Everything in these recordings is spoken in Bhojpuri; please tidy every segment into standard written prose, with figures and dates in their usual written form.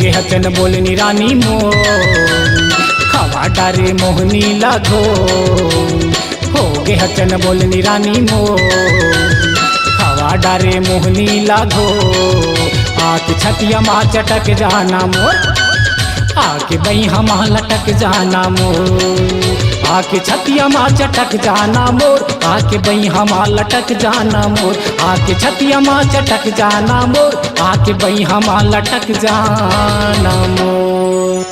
गे हचन बोलनी रानी मोर, खवा डारे मोहनी लागो। हो गे हचन बोलनी रानी मोर, खवा डारे मोहनी लागो। आके छतिया माँ चटक जाना मोर, आके बई हम लटक जाना मोर। आके छतिया माँ चटक जाना मोर, आके बई हम लटक जाना मोर। आके छतिया माँ चटक जाना मोर, आके बई हम लटक जाना मोर।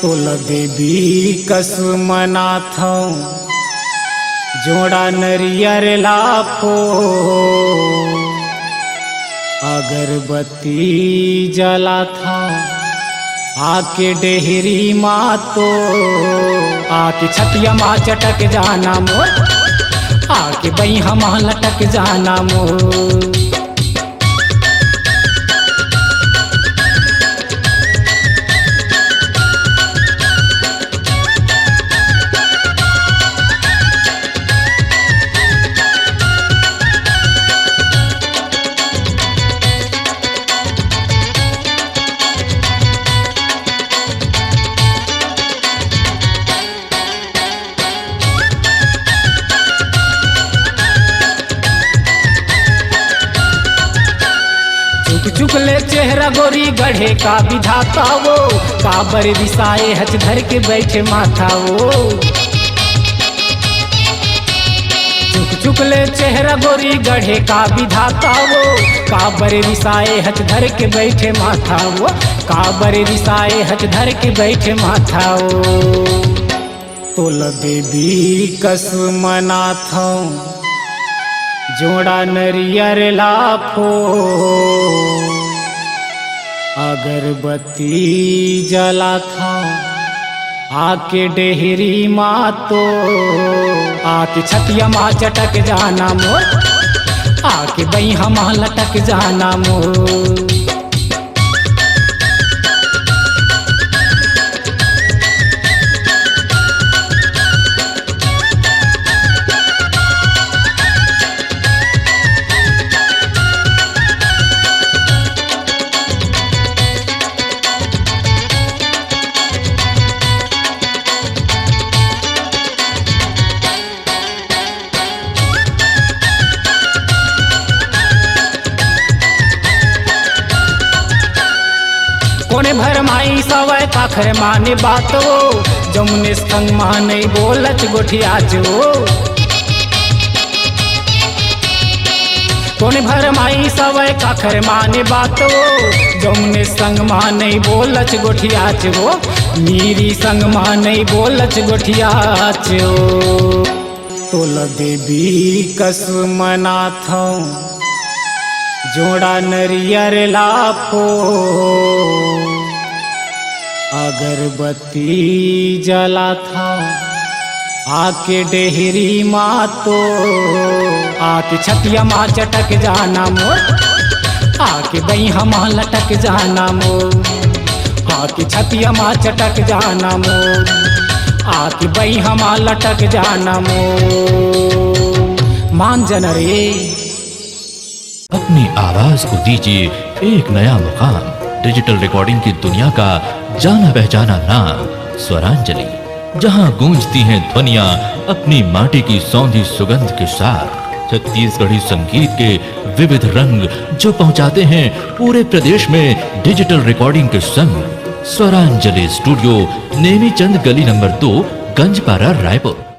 तोल देवी कसमनाथ जोड़ा नरियर लाफो, अगरबत्ती जला था आके डेहरी मातो। आके छतिया माँ चटक जाना मोर, आके बई हम लटक जाना मोर। चुकले चेहरा गोरी गढ़े का विधाता वो, काबर विसाए हच धर के बैठे माथा वो। चुकले चेहरा गोरी गढ़े का विधाता वो, काबर विसाए हच धर के बैठे माथा वो। काबर विसाए हच धर के बैठे माथा वो। तोल देवी कसमनाथ जोड़ा नरियर लाफो, अगरबत्ती जला था आके डेहरी मातो। आके छतिया माँ चटक जाना मोर, आके बई हम लटक जाना मोर। कोने भर माई सवय काखर माने बात वो, जमुने संग माने बोलच गोठिया जो। कोने भर माई सवय काखर माने बात वो, जमुने संग माने बोलच गोठिया जो। मीरी संग माने बोलच गोठिया जो। तोल देवी कसमनाथ जोड़ा नरियर लाफो, अगरबत्ती जला था आके डेहरी मातो। आके छतिया माँ चटक जाना मोर, आके बई हम लटक जाना मोर। आके छतिया माँ चटक जाना मोर, आके बई हम लटक जाना मोर। मान जन रे अपनी आवाज को दीजिए एक नया मुकाम। डिजिटल रिकॉर्डिंग की दुनिया का जाना पहचाना नाम स्वरांजलि, जहां गूंजती हैं ध्वनियां अपनी माटी की सौंधी सुगंध के साथ। छत्तीसगढ़ी संगीत के विविध रंग जो पहुंचाते हैं पूरे प्रदेश में डिजिटल रिकॉर्डिंग के संग। स्वरांजलि स्टूडियो, नेमीचंद गली नंबर 2, गंजपारा, रायपुर।